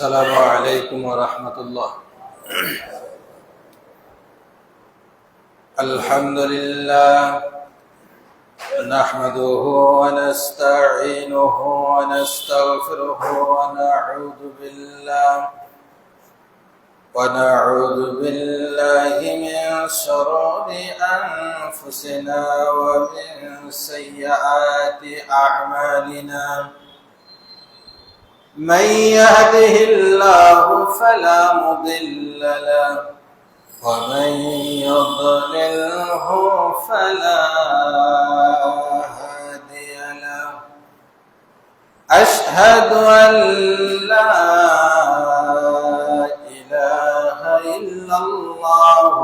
السلام عليكم ورحمة الله. الحمد لله نحمده ونستعينه ونستغفره ونعوذ بالله من شرور أنفسنا ومن سيئات أعمالنا. من يهده الله فلا مضل له ومن يضلله فلا هادي له. أشهد أن لا إله إلا الله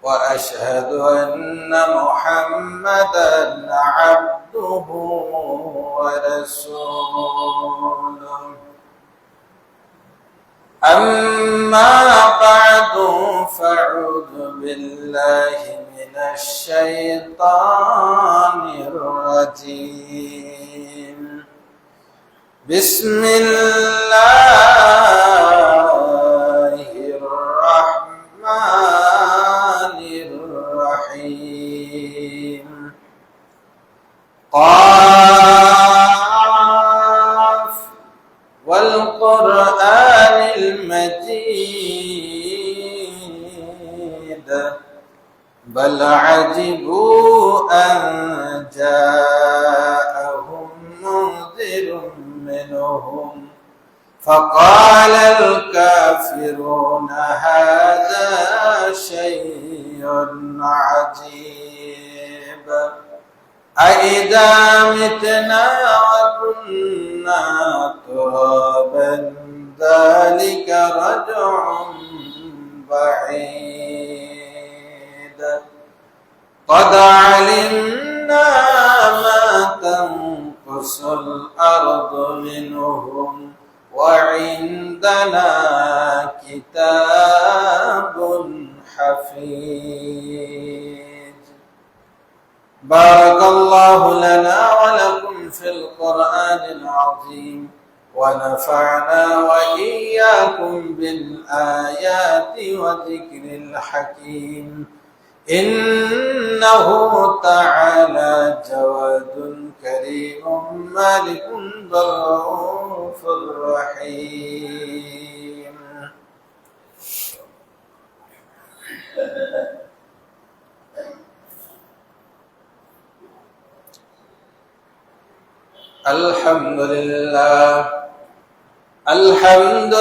وأشهد أن محمدا عبده ورسوله. أما بعد فأعوذ بالله من الشيطان الرجيم. بسم الله الرحمن الرحيم. قاف والقرآن المجيد بل عجبوا أن جاءهم منذر منهم فقال الكافرون هذا شيء عجيب. أإذا متنا وكنا ترابا ذلك رجع بعيد. قد علمنا ما تنقص الأرض منهم وعندنا كتاب حفيظ. بارك الله لنا ولكم في القرآن العظيم ونفعنا وإياكم بالآيات وذكر الحكيم. إنه تعالى جواد كريم مالك رؤوف رحيم. الحمد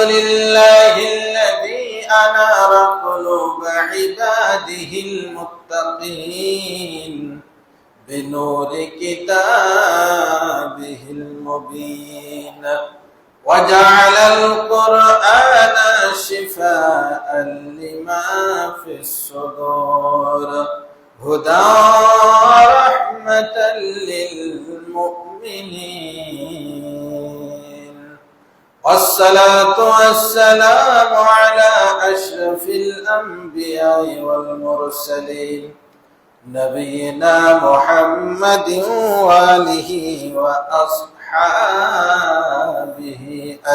لله الذي أنار قلوب عباده المتقين بنور كتابه المبين وجعل القرآن شفاء لما في الصدور هدى ورحمة للمؤمنين. والصلاة والسلام على أشرف الأنبياء والمرسلين نبينا محمد وآله وأصحابه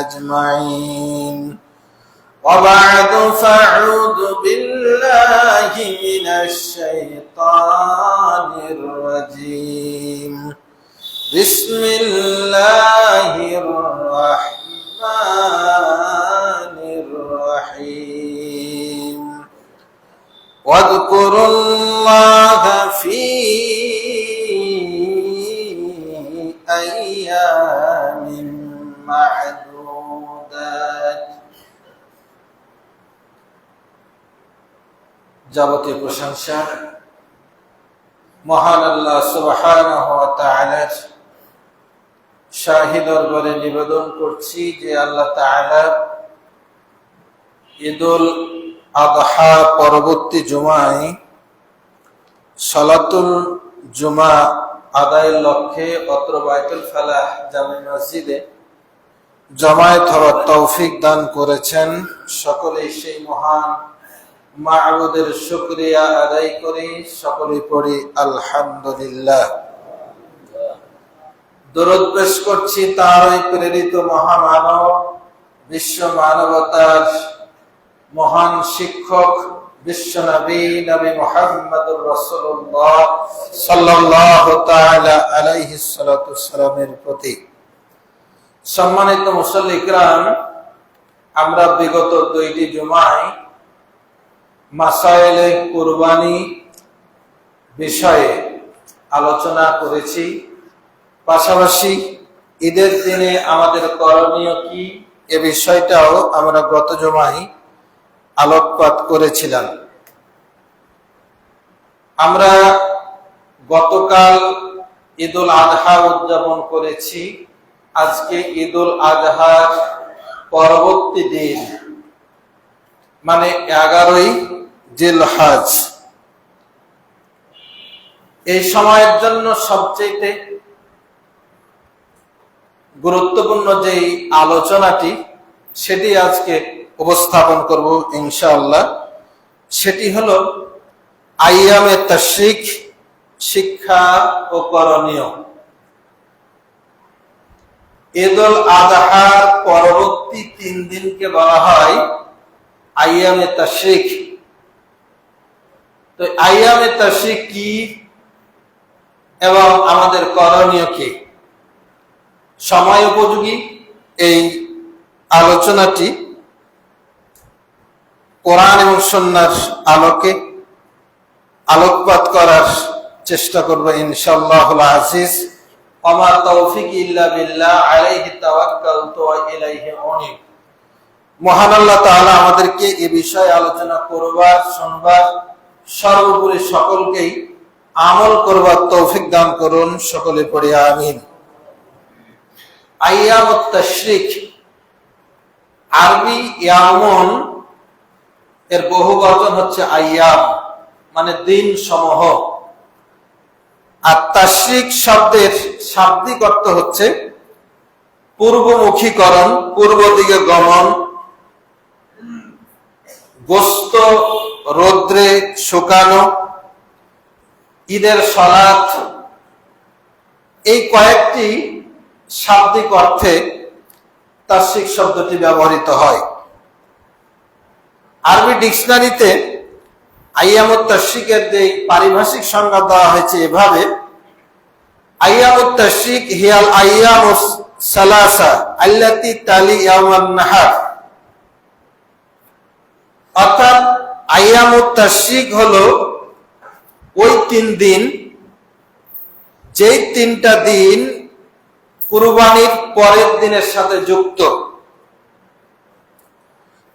أجمعين. وبعد فأعوذ بالله من الشيطان الرجيم. بسم الله الرحمن الرحيم. واذكروا الله في أيام معدودات. যাবতীয় প্রশংসা মহান আল্লাহ সুবহানাহু ওয়া তাআলার শাহী দরবারে নিবেদন করছি যে আল্লাহ তাআলা ঈদুল আযহা পরবর্তী জুমায় সালাতুল জুমা আদায়ের লক্ষ্যে অত্র বাইতুল ফালাহ জামে মসজিদে জামায়াত হওয়ার তৌফিক দান করেছেন। সকলেই সেই মহান মা'বুদের শুকরিয়া আদায় করি, সকলে পড়ি আলহামদুলিল্লাহ। দরুদ পেশ করছি তার ওই প্রেরিত মহামানব বিশ্ব মানবতার মহান শিক্ষক বিশ্বনবী নবী মুহাম্মদুর রাসূলুল্লাহ সাল্লাল্লাহু তাআলা আলাইহি সাল্লাতু ওয়াসসালামের প্রতি সম্মানিত মুসল্লি কিরাম, আমরা বিগত দুইটি জুমায় মাসায়েলে কুরবানি বিষয়ে আলোচনা করেছি। পাশাপাশি ঈদের দিনে আমাদের করণীয় কি এ বিষয়টাও আমরা গত জুমায় আলোকপাত করেছিলাম। আমরা গতকাল ঈদুল আযহা উদযাপন করেছি। আজকে ঈদুল আযহার পরবর্তী দিন মানে 11ই জিলহজ। এই সময়ের জন্য সবচেয়ে গুরুত্বপূর্ণ যেই আলোচনাটি সেটি আজকে উপস্থাপন করব ইনশাআল্লাহ। সেটি হলো আইয়ামে তাশরিক, শিক্ষা ও করণীয়। ঈদুল আযহার পরবর্তী 3 দিনকে বলা হয় আইয়ামে তাশরিক। তো আইয়ামে তাশরিক কি এবং আমাদের করণীয় কি, সময় উপযোগী এই আলোচনাটি কোরআন এবং সুন্নাহর আলোকে আলোকপাত করার চেষ্টা করব ইনশাআল্লাহুল আজিজ। ওমা তৌফিক ইল্লা বিল্লাহ, আলাইহি তাওয়াক্কালতু ওয়া ইলাইহি উনীব। মহান আল্লাহ তাআলা আমাদেরকে এই বিষয়ে আলোচনা করবার, শুনবার, সর্বোপরি সকলকেই আমল করবার তৌফিক দান করুন। সকলে পড়ি আমিন। আইয়ামুত তাশরিক, আরবি ইয়ামুন এর বহুবচন হচ্ছে আইয়াম, মানে দিন সমূহ। আর তাশরিক শব্দের শাব্দিক অর্থ হচ্ছে পূর্বমুখীকরণ, পূর্ব দিকে গমন, গোস্ত রৌদ্রে শুকানো, ঈদের সালাত, এই কয়েকটি শাব্দিক অর্থে তাশরিক শব্দটি ব্যবহৃত হয়। আরবি ডিকশনারিতে আইয়ামুত তাশরিকের যে পারিভাষিক সংজ্ঞা দেওয়া হয়েছে এভাবে: আইয়ামুত তাশরিক হিয়াল আইয়ামুস সালাসা আল্লাতী তালি ইয়াওমান নাহার। অর্থাৎ আইয়ামুত তাশরিক হলো ওই 3 দিন, যেই 3টা দিন কুরবানির পরের দিনের সাথে যুক্ত।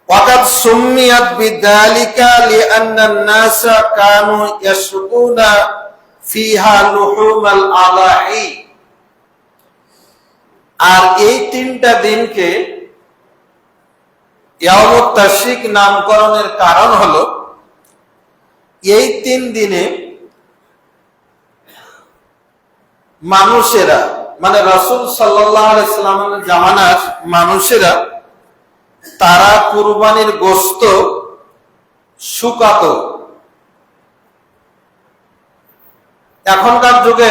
ওয়াকাদ সুম্মিয়াত বিযালিকা লিআন্নান নাসা কানু ইয়াশকুনা ফিহা লুহুমাল আদাহি। আর এই 3টা দিনকে ইয়ামুত তাশরিক নামকরণের কারণ হলো এই 3 দিনে মানুষেরা, মানে রাসূল সাল্লাল্লাহু আলাইহি সাল্লামের জামানার মানুষেরা, তারা কুরবানির গোশত শুকাতো। এখনকার যুগে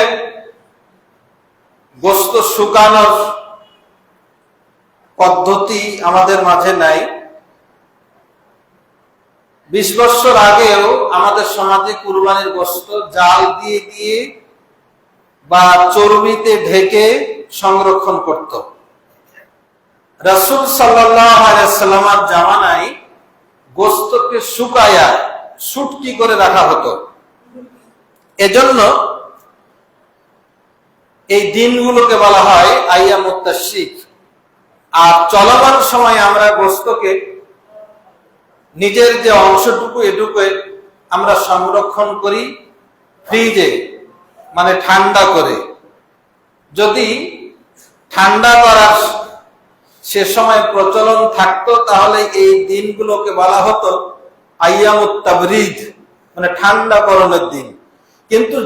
গোশত শুকানোর পদ্ধতি আমাদের মাঝে নাই। 20 বছর আগেও আমাদের সমাজে কুরবানির গোশত জাল দিয়ে দিয়ে বা চর্বিতে ঢেকে সংরক্ষণ করত। রাসূল সাল্লাল্লাহু আলাইহি সাল্লামের জামানায় গোশতকে শুকায়া শুটকি করে রাখা হতো। এজন্য এই দিনগুলোকে বলা হয় আইয়ামুত তাশরিক। আর চলমান সময়ে আমরা গোশতকে নিজের যে অংশটুকু এটুকু আমরা সংরক্ষণ করি ফ্রিজে, মানে ঠান্ডা করে। যদি ঠান্ডা করার সে সময় প্রচলন থাকতো তাহলে এই দিনগুলোকে বলা হতো আইয়ামুত তাবরিদ, মানে ঠান্ডা করণের দিন। কিন্তু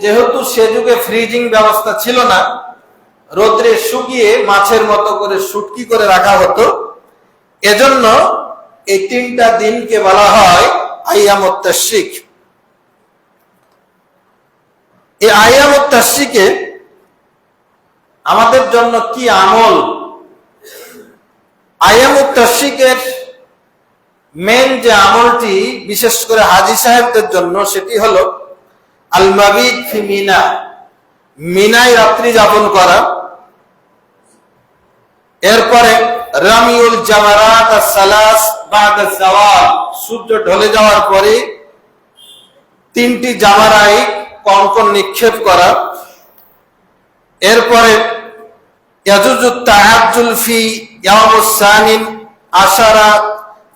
যেহেতু সে যুগে ফ্রিজিং ব্যবস্থা ছিল না, রোদ্রে শুকিয়ে মাছের মতো করে শুটকি করে রাখা হতো। এজন্য এই 3টা দিনকে বলা হয় আইয়ামুত তাশরিক। এই আইয়ামুত তাশরিকে আমাদের জন্য কি আমল আইয়ামুত তাশরিকের মেন যে আমলটি বিশেষ করে হাজী সাহেবদের জন্য সেটি হলো আল মাবিত ফি মিনা, মিনায় রাত্রি যাপন করা। এরপরে রামিউল জামারাত আস-সালাস বা'দা যাওয়াল, সূর্য ঢলে যাওয়ার পরে 3টি জামারায় কঙ্কর নিক্ষেপ করা। এরপরে ইয়াজুজুত তাহাজ্জুল ফি ইয়াউমুস সানিন আশারা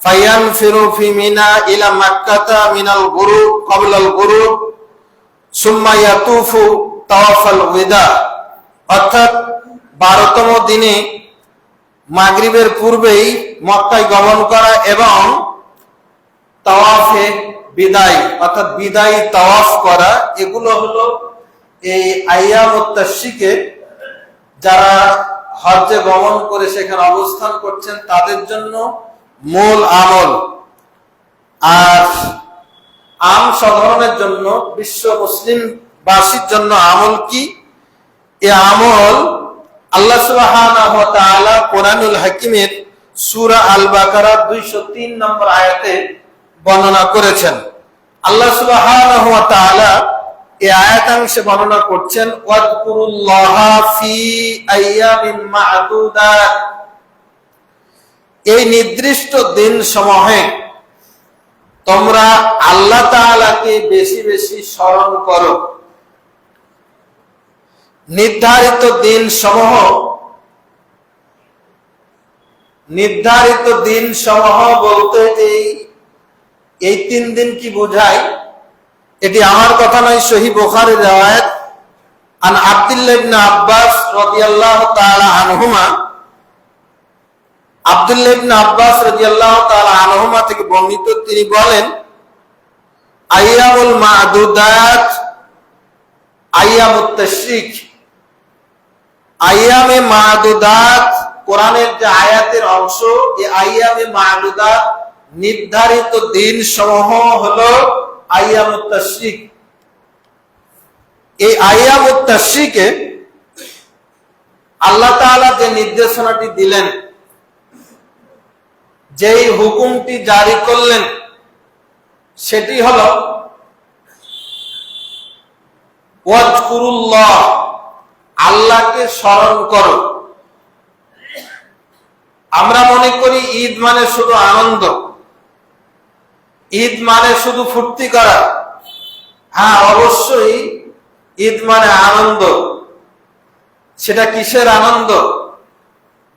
ফায়ানফিরু ফি মিনা ইলা মাক্কাতা মিনাল গুরুব ক্বাবলাল গুরুব সুম্মা ইয়াতুফু তাওয়াফাল ওয়াদা, অর্থাৎ 12তম দিনে মাগরিবের পূর্বেই মক্কায় গমন করা এবং তাওয়াফে বিদায় অর্থাৎ বিদায়ী তাওয়াফ করা। এগুলো হলো এই আইয়ামুত তাশরিকে যারা হজ্জে গমন করে সেখানে অবস্থান করছেন তাদের জন্য মূল আমল। আর আম সাধারণের জন্য, বিশ্ব মুসলিম বাসীর জন্য আমল কি? এ আমল আল্লাহ সুবহানাহু ওয়া তাআলা কোরআনুল হাকিমের সূরা আল বাকারা 203 নম্বর আয়াতে বর্ণনা করেছেন। আল্লাহ সুবহানাহু ওয়া তাআলা এই আয়াতাংশে বর্ণনা করছেন ওয়াযকুরুল্লাহা ফি আইয়ামিন মা'দুদাত, এই নির্দিষ্ট দিন সমূহে তোমরা আল্লাহ তাআলাকে বেশি বেশি স্মরণ করো। নির্ধারিত দিন সমূহ, নির্ধারিত দিন সমূহ বলতে এই 3 দিন কি বোঝায়? এটি আমার কথা নয়, সহিহ বুখারীর riwayat আন আব্দুল্লাহ ইবনে আব্বাস রাদিয়াল্লাহু তাআলা আনহুমা, আব্দুল্লাহ ইবনে আব্বাস রাদিয়াল্লাহু তাআলা আনহুমা থেকে বর্ণিত, তিনি বলেন আইয়ামুল মা'দুদাত আইয়ামুত তাশরিক, আইয়ামে মা'দুদাত কোরআনের যে আয়াতের অংশ, এই আইয়ামে মা'দুদাত নির্ধারিত দিন সমূহ হলো আইয়ামুত তাশরিক। এই আইয়ামুত তাশরিকে আল্লাহ তাআলা যে নির্দেশনাটি দিলেন, যেই হুকুমটি জারি করলেন, সেটি হলো ওয়াজকুরুল্লাহ, আল্লাহকে স্মরণ করো। আমরা মনে করি ঈদ মানে শুধু আনন্দ, ঈদ মানে শুধু ফুর্তি করা। হ্যাঁ, অবশ্যই ঈদ মানে আনন্দ। সেটা কিসের আনন্দ?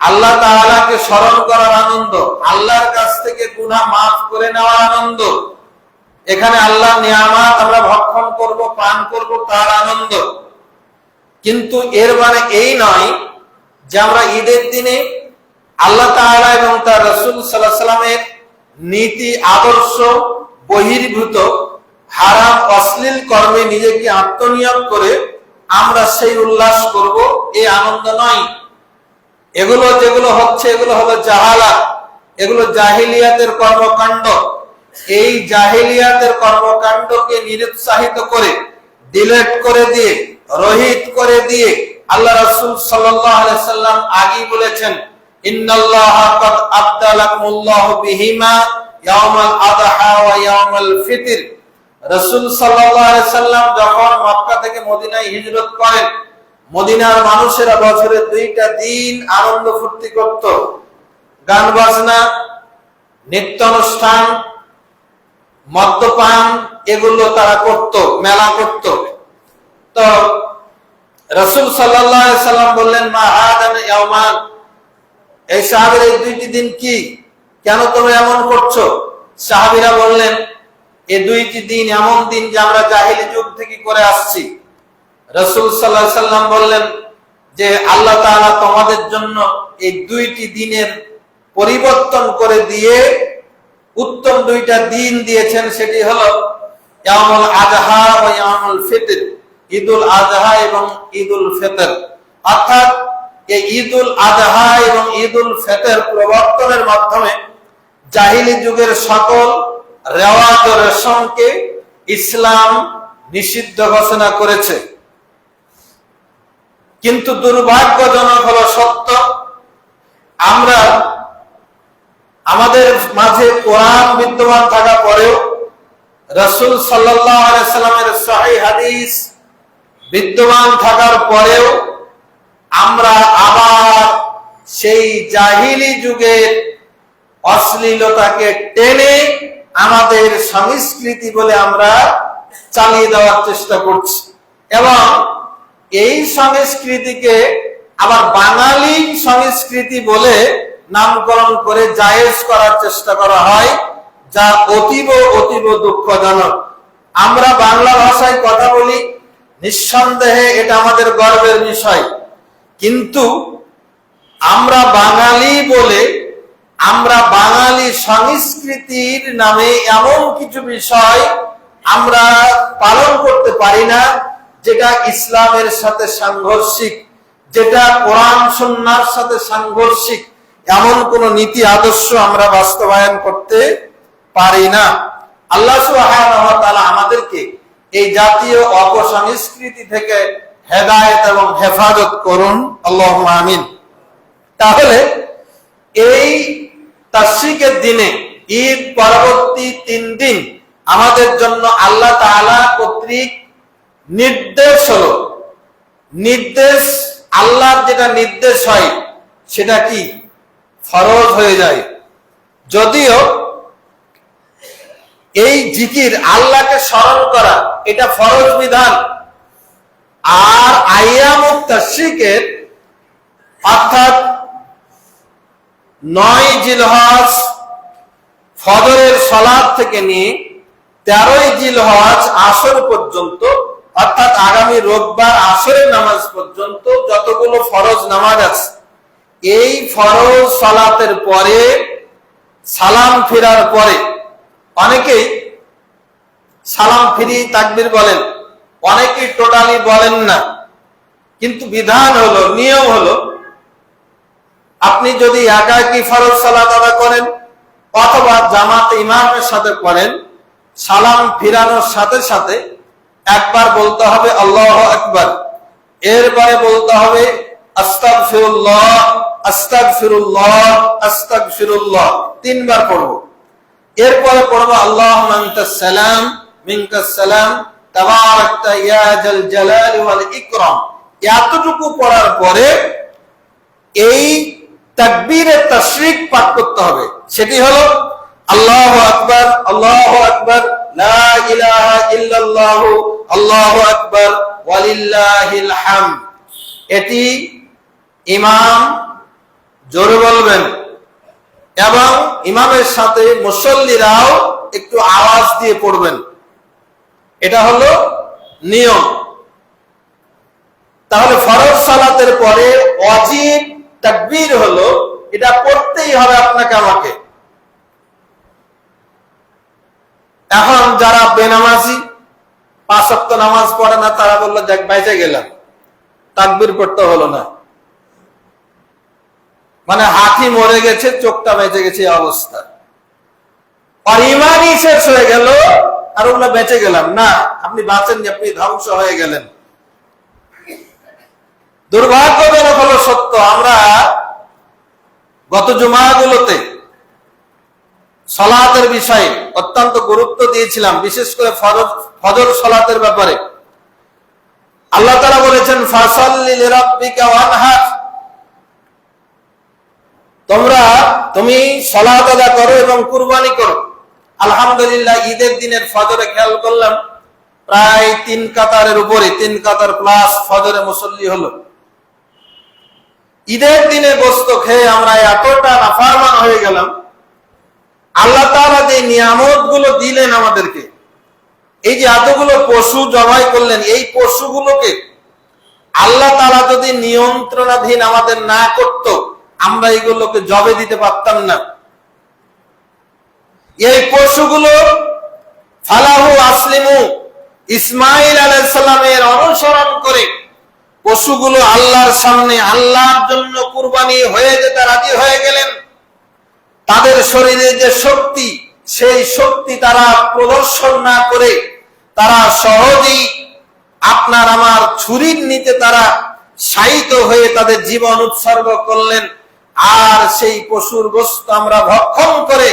আল্লাহ তাআলাকে স্মরণ করার আনন্দ, আল্লাহর কাছ থেকে গুনাহ মাফ করে নেওয়ার আনন্দ। এখানে আল্লাহর নিয়ামত আমরা ভক্ষণ করব, পান করব, তার আনন্দ। কিন্তু এর মানে এই নয় যে আমরা ঈদের দিনে আল্লাহ তাআলা এবং তার রাসূল সাল্লাল্লাহু আলাইহি ওয়াসাল্লামের নীতি আদর্শ বহির্ভূত হারাম অশ্লীল কর্মে নিজেকে আত্মনিয়োগ করে আমরা সেই উল্লাস করব, এই আনন্দ নয়। এগুলো যেগুলো হচ্ছে, এগুলো হলো জাহালাত, এগুলো জাহিলিয়াতের কর্মকাণ্ড। এই জাহিলিয়াতের কর্মকাণ্ডকে নিরুৎসাহিত করে, ডিলেট করে দিয়ে, রহিত করে দিয়ে আল্লাহ রাসূল সাল্লাল্লাহু আলাইহি ওয়াসাল্লাম আগেই বলেছেন ইন্নাল্লাহা ক্বাদ আবদালাকুমুল্লাহু বিহিমা ইয়াউমাল আযহা ওয়া ইয়াউমাল ফিতর। রাসূল সাল্লাল্লাহু আলাইহি ওয়াসাল্লাম যখন মক্কা থেকে মদিনায় হিজরত করেন, মদিনার মানুষেরা বছরে 2টা দিন আনন্দ ফুর্তি করত, গান বাজনা, নৃত্য অনুষ্ঠান, মদ্যপান, এগুলো তারা করত, মেলা করত। তো রাসূল সাল্লাল্লাহু আলাইহি ওয়াসাল্লাম বললেন মা হাদান ইয়াওমান, এই সাহাবীরা এই 2টি দিন কি, কেন তোমরা এমন করছো? সাহাবীরা বললেন এই 2টি দিন এমন দিন যে আমরা জাহিলি যুগ থেকে করে আসছি। রাসূল সাল্লাল্লাহু আলাইহি ওয়াসাল্লাম বললেন যে আল্লাহ তাআলা তোমাদের জন্য এই 2টি দিনের পরিবর্তন করে দিয়ে উত্তম 2টা দিন দিয়েছেন, সেটি হলো ইয়াউমুল আযহা ওয়া ইয়াউমুল ফিতর, ঈদুল আযহা এবং ঈদুল ফিতর। অর্থাৎ এই ঈদুল আযহা এবং ঈদুল ফিতর প্রবর্তনের মাধ্যমে জাহিলি যুগের সকল রেওয়াজ ও রেশমকে ইসলাম নিষিদ্ধ ঘোষণা করেছে। কিন্তু দুর্ভাগ্যজনক হলো সত্য, আমরা আমাদের মাঝে কোরআন বিদ্যমান থাকা পরেও, রাসূল সাল্লাল্লাহু আলাইহি সাল্লামের সহিহ হাদিস বিদ্যমান থাকার পরেও আমরা আবার সেই জাহিলি যুগের অশ্লীলতাকে টেনে আমাদের সংস্কৃতি বলে আমরা চালিয়ে দেওয়ার চেষ্টা করছি, এবং এই সংস্কৃতিকে আবার বাঙালি সংস্কৃতি বলে নামকরণ করে জায়েজ করার চেষ্টা করা হয়, যা অতীব অতীব দুঃখজনক। আমরা বাংলা ভাষায় কথা বলি, নিঃসন্দেহে এটা আমাদের গর্বের বিষয়, কিন্তু আমরা বাঙালি বলে আমরা বাঙালি সংস্কৃতির নামে এমন কিছু বিষয় আমরা পালন করতে পারি না যেটা ইসলামের সাথে সাংঘর্ষিক, যেটা কোরআন সুন্নাহর সাথে সাংঘর্ষিক, এমন কোন নীতি আদর্শ আমরা বাস্তবায়ন করতে পারি না। আল্লাহ সুবহানাহু ওয়া তাআলা আমাদেরকে এই জাতীয় অপসংস্কৃতি থেকে হেদায়েত এবং হেফাজত করুন, আল্লাহুম্মা আমিন। তাহলে এই তাশরিকের দিনে, ঈদ পরবর্তী 3 দিন আমাদের জন্য আল্লাহ তাআলা কর্তৃক নির্দেশ হলো, নির্দেশ আল্লাহর যেটা নির্দেশ হয় সেটা কি ফরজ হয়ে যায়। যদিও এই জিকির, আল্লাহকে স্মরণ করা, এটা ফরজ বিধান, আর আইয়ামুত তাশরিকের অর্থাৎ 9 জিলহজ ফজরের সালাত থেকে নিয়ে 13 জিলহজ আসর পর্যন্ত, অর্থাৎ আগামী রোববার আসরের নামাজ পর্যন্ত যতগুলো ফরজ নামাজ আছে, এই ফরজ সালাতের পরে সালাম ফেরার পরে অনেকেই সালাম ফিরি তাকবীর বলেন, অনেকেই টোটালি বলেন না, কিন্তু বিধান হলো, নিয়ম হলো, আপনি যদি একাকী ফরজ সালাত আদায় করেন অথবা জামাতে ইমামের সাথে করেন, সালাম ফিরানোর সাথে সাথে একবার বলতে হবে আল্লাহু আকবার, এরপরে বলতে হবে আস্তাগফিরুল্লাহ আস্তাগফিরুল্লাহ আস্তাগফিরুল্লাহ, 3 বার পড়ব। এরপরে পড়ব আল্লাহুম্মা আনতাস সালাম মিনকাস সালাম তাবারাকতা ইয়া জাল জালালি ওয়াল ইকরাম। এতটুকু পড়ার পরে এই তাকবীরে তাশরিক পাঠ করতে হবে, সেটি হলো আল্লাহু আকবার আল্লাহু আকবার লা ইলাহা ইল্লাল্লাহু আল্লাহু আকবার ওয়ালিল্লাহিল হামদ। এটি ইমাম জোরে বলবেন এবং ইমামের সাথে মুসল্লিরাও একটু আওয়াজ দিয়ে পড়বেন, এটা হলো নিয়ম। তাহলে ফরজ সালাতের পরে ওয়াজিব তাকবীর হলো, এটা পড়তেই হবে আপনাকে আমাকে। এখন যারা বেনামাজি, 5 ওয়াক্ত নামাজ পড়ে না, তারা বললো যাক বেঁচে গেলাম, তাকবীর পড়তে হলো না, মানে হাতি মরে গেছে, চোখটা বেঁচে গেছে, এই অবস্থা। আর ইমানই শেষ হয়ে গেল, আর ওগুলো বেঁচে গেলাম না, আপনি বাঁচেননি, আপনি ধ্বংস হয়ে গেলেন। দুর্ভাগ্যজনক হলো সত্য, আমরা গত জুমাগুলোতে সালাতের বিষয়ে অত্যন্ত গুরুত্ব দিয়েছিলাম, বিশেষ করে ফজর সালাতের ব্যাপারে। আল্লাহ তাআলা বলেছেন ফাসাল্লি লিরাব্বিকা ওয়ানহার, তুমি সালাত আদায় করো এবং কুরবানি করো। আলহামদুলিল্লাহ, ঈদের দিনের ফজরে খেয়াল করলাম প্রায় 3 কাতারের উপরে, 3 কাতার প্লাস ফজরে মুসল্লি হলো। ঈদের দিনে গোশত খেয়ে আমরা এতটা নাফরমান হয়ে গেলাম। আল্লাহ তাআলা যে নিয়ামত গুলো দিলেন আমাদেরকে, এই যে এতগুলো পশু জবাই করলেন, এই পশুগুলোকে আল্লাহ তাআলা যদি নিয়ন্ত্রণাধীন আমাদের না করত, আমরা এগুলোকে জবে দিতে পারতাম না। এই পশুগুলো ফালাহু আসলিমু, ইসমাঈল আলাইহিস সালামের অনুসরণ করে পশুগুলো আল্লাহর সামনে আল্লাহর জন্য কুরবানি হয়ে যেতে রাজি হয়ে গেলেন। তাদের শরীরে যে শক্তি, সেই শক্তি তারা প্রদর্শন না করে তারা সহজেই আপনার আমার ছুরির নিচে তারা শায়িত হয়ে তাদের জীবন উৎসর্গ করলেন। আর সেই পশুর গোশত আমরা ভক্ষণ করে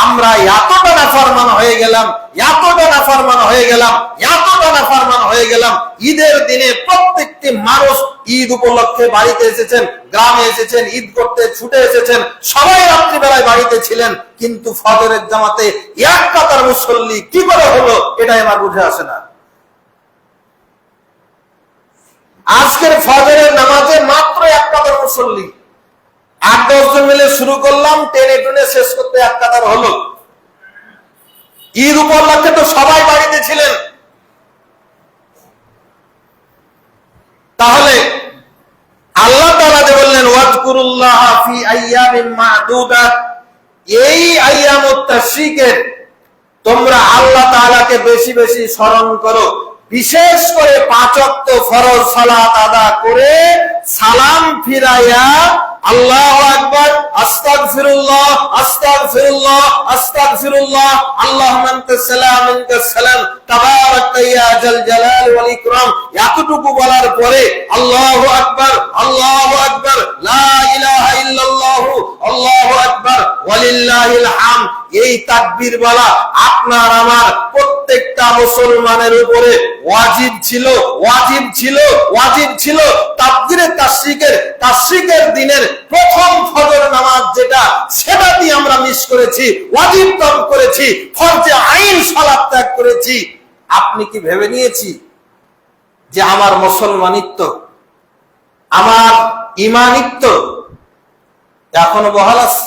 আমরা এতটা নাফরমান হয়ে গেলাম, এতটা নাফরমান হয়ে গেলাম, এতটা নাফরমান হয়ে গেলাম। ঈদের দিনে প্রত্যেকটি মানুষ ঈদ উপলক্ষে বাড়িতে এসেছেন, গ্রামে এসেছেন, ঈদ করতে ছুটে এসেছেন, সবাই রাত্রিবেলায় বাড়িতে ছিলেন, কিন্তু ফজরের জামাতে এক কাতার মুসল্লি কি করে হলো এটাই আমার বুঝে আসে না। আজকের ফজরের নামাজে মাত্র এক কাতার মুসল্লি, 8-10 জন মিলে শুরু করলাম, টেনে টুনে শেষ করতে এক কাতার হলো। ঈদ উপলক্ষে তো সবাই বাড়িতে ছিলেন। তাহলে আল্লাহ তাআলা যে বললেন ওয়াজকুরুল্লাহ ফি আইয়ামিন মা'দুদাত, এই আইয়ামুত তাশরিকের তোমরা আল্লাহ তাআলাকে বেশি বেশি স্মরণ করো, বিশেষ করে 5 ওয়াক্ত ফরজ সালাত আদা করে সালাম ফিরাইয়া আল্লাহু আকবার, আস্তাগফিরুল্লাহ, আস্তাগফিরুল্লাহ, আস্তাগফিরুল্লাহ, আল্লাহুম্মা আনতাস সালাম মিনকাস সালাম তাবারাকতা ইয়া জাল জালাল ওয়াল ইকরাম, এতটুকু বলার পরে আল্লাহু আকবার, আল্লাহু আকবার, লা ইলাহা ইল্লাল্লাহু, আল্লাহু আকবার, ওয়ালিল্লাহিল হামদ, এই তাকবীর বলা আপনার আমার প্রত্যেকটা মুসলমানের উপরে ওয়াজিব ছিল, ওয়াজিব ছিল, ওয়াজিব ছিল। তাকবীরে তাশরিকের দিনের প্রথম ফজর নামাজ যেটা, সেটা দিয়ে আমরা মিস করেছি, ওয়াজিব ত্যাগ করেছি, ফরজে আইন সালাত ত্যাগ করেছি। আপনি কি ভেবে নিয়েছি যে আমার মুসলমানিত্ব, আমার ঈমানিত্ব এখনো বহাল আছে?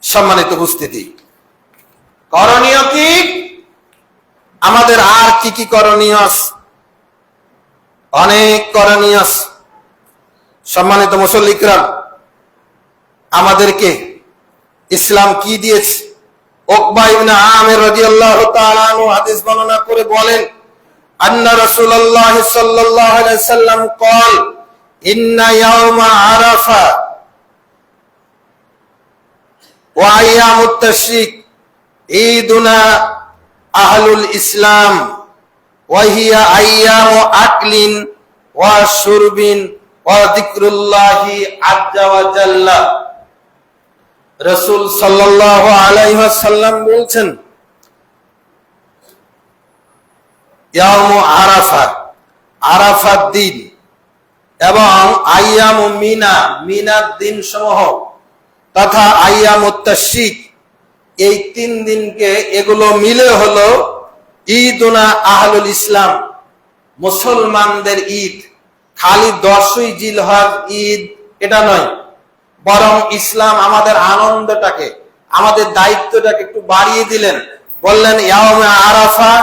সম্মানিত উপস্থিতি, করণীয় কি? আমাদের আর কি কি করণীয় আছে? অনেক করণীয় আছে। সম্মানিত মুসল্লি কিরাম, আমাদেরকে ইসলাম কি দিয়েছে? উকবা ইবনে আমির রাদিয়াল্লাহু তাআলা আনহু হাদিস বর্ণনা করে বলেন, আন্না রাসূলুল্লাহ সাল্লাল্লাহু আলাইহি সাল্লাম قال ইন্না ইয়াওমা আরাফা ওয়া আইয়ামুত তাশরিক ঈদুনা আহলুল ইসলাম ওয়া হিয়া আইয়ামু আকলিন ওয়া শুরবিন ওয়া যিকরুল্লাহি আযজা ওয়া জাল্লা। রাসূল সাল্লাল্লাহু আলাইহি ওয়াসাল্লাম বলছেন, ইয়াউমু আরাফা, আরাফার দিন, এবং আইয়ামু মিনা, মিনার দিন সমূহ, তথা আইয়ামুত তাশরিক, এই 3 দিনকে এগুলো মিলে হলো ঈদুনা আহলুল ইসলাম, মুসলমানদের ঈদ। খালি 10ই জিলহজ ঈদ এটা নয়, বরং ইসলাম আমাদের আনন্দটাকে, আমাদের দায়িত্বটাকে একটু বাড়িয়ে দিলেন। বললেন ইয়াউমে আরাফা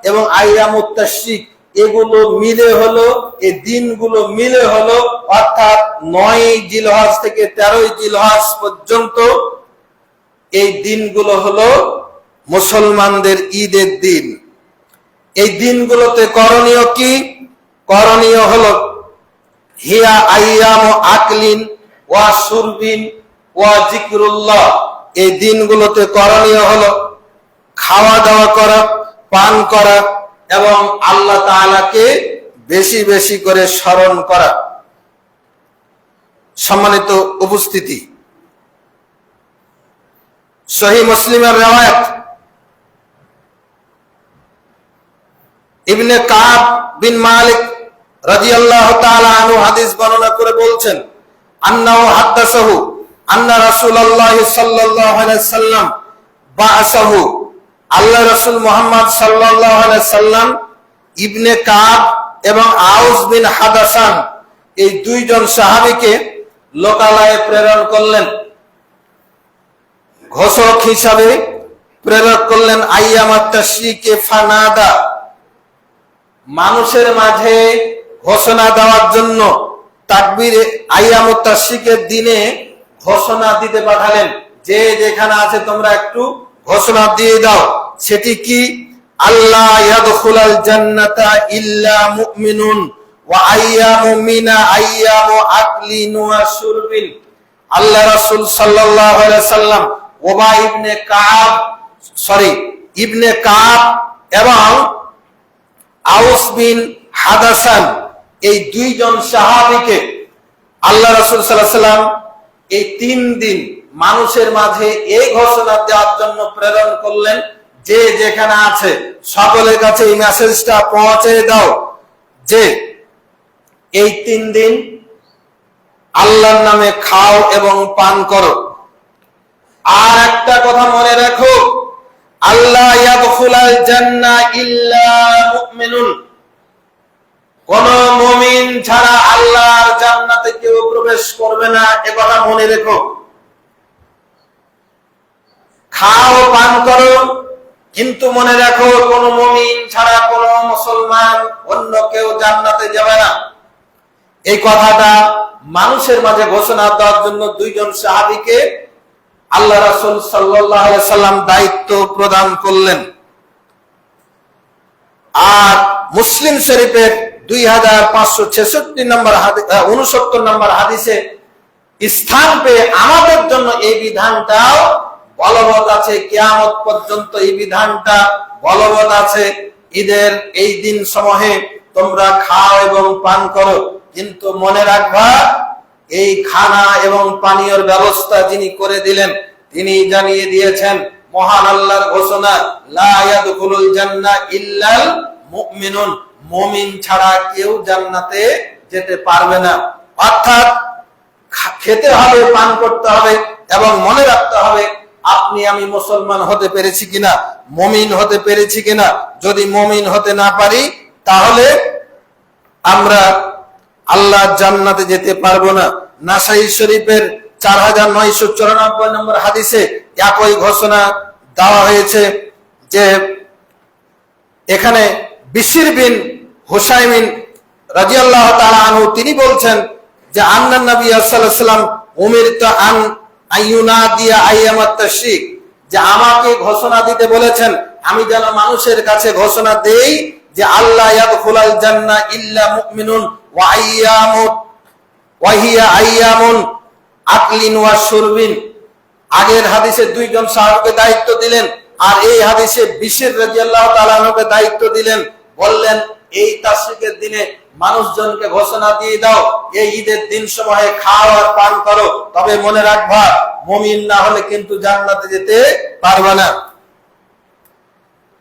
এবং আইয়ামুত তাশরিক, এগুলো মিলে হলো, এই দিনগুলো মিলে হলো, অর্থাৎ 9ই জিলহজ থেকে 13ই জিলহজ পর্যন্ত এই দিনগুলো হলো মুসলমানদের ঈদের দিন। এই দিনগুলোতে করণীয় কি? করণীয় হলো হিয়া আইয়ামু আকলিন ওয়া শুরবিন ওয়া যিকরুল্লাহ, এই দিনগুলোতে করণীয় হলো খাওয়া দাওয়া করা, পান করা এবং আল্লাহ তাআলাকে বেশি বেশি করে স্মরণ করা। সম্মানিত উপস্থিতি, সহিহ মুসলিমের riwayat ইবনে কাব বিন মালিক রাদিয়াল্লাহু তাআলা আনহু হাদিস বর্ণনা করে বলছেন, আন্নাহু হাদাসাহু আন্না রাসূলুল্লাহ সাল্লাল্লাহু আলাইহি সাল্লাম বাআসাহু, আল্লাহ রাসূল মুহাম্মদ সাল্লাল্লাহু আলাইহি সাল্লাম ইবনে কাব এবং আউস বিন হাদাসান, এই 2 জন সাহাবীকে লোকালয়ে প্রেরণ করলেন, ঘোষক হিসাবে প্রেরণ করলেন। আইয়ামাত তাশরিকে ফানাদা, মানুষের মাঝে ঘোষণা দেওয়ার জন্য, তাকবীর আইয়ামুত তাশরিকের দিনে ঘোষণা দিতে পাঠালেন, যে যেখানে আছে তোমরা একটু ঘোষণা দিয়ে দাও। সেটি কি? আল্লাহ ইয়াদখুলাল জান্নাতা ইল্লা মুমিনুন ওয়া আইয়ামু মিনা আইয়ামু আকলিন ওয়া শুরবিন। আল্লাহ রাসূল সাল্লাল্লাহু আলাইহি সাল্লাম উবাই ইবনে কাব এবং আউস বিন হাদাসান, এই দুইজন সাহাবীকে আল্লাহ রাসূল সাল্লাল্লাহু আলাইহি সাল্লাম এই 3 দিন মানুষের মাঝে এই ঘোষণা দেওয়ার জন্য প্রেরণ করলেন যে যেখানে আছে সকলের কাছে এই মেসেজটা পৌঁছে দাও যে এই 3 দিন আল্লাহর নামে খাও এবং পান করো। আর একটা কথা মনে রাখো, আল্লাহ ইয়াদখুলাল জান্নাহ ইল্লা মুমিনুন, কোন মুমিন ছাড়া আল্লাহর জান্নাতে কেউ প্রবেশ করবে না, এ কথা মনে রেখো। খাও পান করো, কিন্তু মনে রাখো কোন মুমিন ছাড়া কোন মুসলমান অন্য কেউ জান্নাতে যাবে না। এই কথাটা মানুষের মাঝে ঘোষণা দেওয়ার জন্য দুইজন সাহাবীকে আল্লাহ রাসূল সাল্লাল্লাহু আলাইহি সাল্লাম দায়িত্ব প্রদান করলেন। আর মুসলিম শরীফের 2566 নম্বর 69 নম্বর হাদিসে স্থান পেয়ে আমাদের জন্য এই বিধানটাও বলবৎ আছে, কিয়ামত পর্যন্ত এই বিধানটা বলবৎ আছে। ঈদের এই দিন সমূহে তোমরা খাও এবং পান করো, কিন্তু মনে রাখবা এই খানা এবং পানীয়র ব্যবস্থা যিনি করে দিলেন তিনি জানিয়ে দিয়েছেন, মহান আল্লাহর ঘোষণা, লা ইয়াদখুলুল জান্নাহ ইল্লাল মুমিনুন, মুমিন ছাড়া কেউ জান্নাতে যেতে পারবে না। অর্থাৎ খেতে হবে, পান করতে হবে এবং মনে রাখতে হবে আপনি আমি মুসলমান হতে পেরেছি কিনা, মুমিন হতে পেরেছি কিনা। যদি মুমিন হতে না পারি তাহলে আমরা আল্লাহ জান্নাতে যেতে পারবো না। নাসাই শরীফের 4994 নম্বর হাদিসে একই ঘোষণা দেওয়া হয়েছে যে এখানে বিশির বিন হুসাইমিন রাদিয়াল্লাহু তাআলা আনহু তিনি বলছেন যে আন্নান নবী সাল্লাল্লাহু আলাইহি ওয়াসাল্লাম উমিরতু আন আইয়ুনাদিয়া আইয়ামাত তাশরিক, যে আমাকে ঘোষণা দিতে বলেছেন আমি যেন মানুষের কাছে ঘোষণা দেই যে আল্লাহ ইয়াদখুলাল জান্নাহ ইল্লা মুমিনুন ওয়া আইয়ামুত ওয়া হিয়া আইয়ামুন আকলিন ওয়া শুরবিন। আগের হাদিসে দুইজন সাহাবীকে দায়িত্ব দিলেন, আর এই হাদিসে বিশির রাদিয়াল্লাহু তাআলা আনহুকে দায়িত্ব দিলেন, বললেন এই তাশরিকের দিনে মানুষজনকে ঘোষণা দিয়ে দাও এই ঈদের দিন সময়ে খাও আর পান করো, তবে মনে রাখবা মুমিন না হলে কিন্তু জান্নাতে যেতে পারবে না।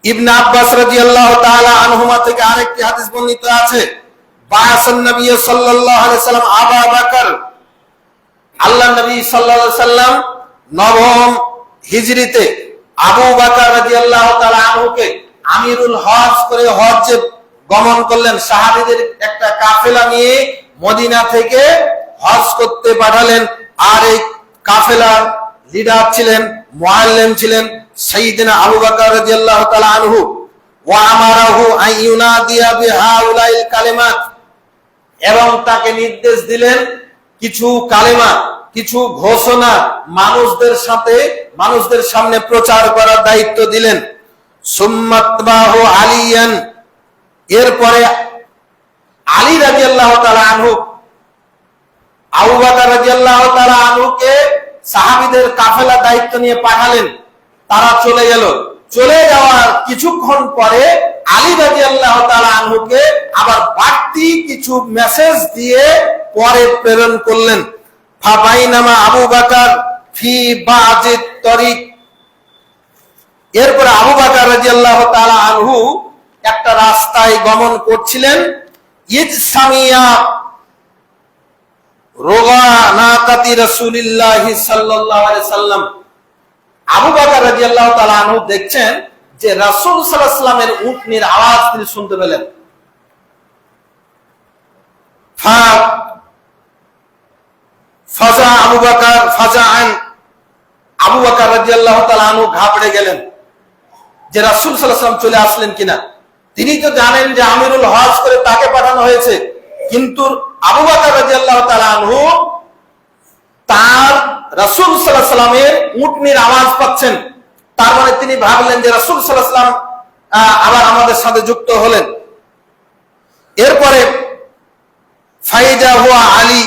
ইবনে আব্বাস রাদিয়াল্লাহু তাআলা আনহুমা থেকে আরেকটি হাদিস বর্ণিত আছে, বায়াসান নবী সাল্লাল্লাহু আলাইহি সাল্লাম আবু বকর, আল্লাহ নবী সাল্লাল্লাহু আলাইহি সাল্লাম নবম হিজরিতে আবু বকর রাদিয়াল্লাহু তাআলা আনহুকে আমিরুল হজ করে হজ্জে গমন করলেন। সাহাবীদের একটা কাফেলা নিয়ে মদিনা থেকে হজ করতে পাঠালেন, আর এই কাফেলার লিডার ছিলেন, মুআল্লিম ছিলেন সাইয়্যিদনা আবু বকর রাদিয়াল্লাহু তাআলা আনহু। ওয়া আমারাহু আন ইউনাদিয়া বিহাউলাইল কালিমাত, এবং তাকে নির্দেশ দিলেন কিছু কালেমা, কিছু ঘোষণা মানুষদের সামনে প্রচার করার দায়িত্ব দিলেন। সুম্মাতবাহু আলিয়ান, এরপরে আলী রাদিয়াল্লাহু তাআলা আনহু আবু বকর রাদিয়াল্লাহু তাআলা আনহুকে সাহাবীদের কাফেলা দায়িত্ব নিয়ে পাঠালেন। তারা চলে গেল, চলে যাওয়ার কিছুক্ষণ পরে আলী রাদিয়াল্লাহু তাআলা আনহুকে আবার বাড়তি কিছু মেসেজ দিয়ে পরে প্রেরণ করলেন। ফাবাইনামা আবু বকর ফি বাজিত তরিক, এরপরে আবু বকর রাদিয়াল্লাহু তাআলা আনহু একটা রাস্তায় গমন করছিলেন, ইজসামিয়া রোগানাকাতি রাসূলুল্লাহি সাল্লাল্লাহু আলাইহি সাল্লাম, আবু বকর রাদিয়াল্লাহু তাআলা আনহু দেখছেন যে রাসূল সাল্লাল্লাহু আলাইহি সাল্লামের উটনির আওয়াজ তিনি শুনতে পেলেন। আবু বকর রাদিয়াল্লাহু তাআলা আনহু ঘাবড়ে গেলেন যে রাসূল সাল্লাল্লাহু আলাইহি সাল্লাম চলে আসলেন কিনা। তিনি তো জানেন যে আমিরুল হজ করে তাকে পাঠানো হয়েছে, কিন্তু আবু বকর রাদিয়াল্লাহু তাআলা আনহু তার রাসূল সাল্লাল্লাহু আলাইহি সাল্লামের উটনির আওয়াজ পাচ্ছেন। তার মানে তিনি ভাবলেন যে রাসূল সাল্লাল্লাহু আলাইহি সাল্লাম আবার আমাদের সাথে যুক্ত হলেন। এরপরে ফাইজা হুয়া আলী,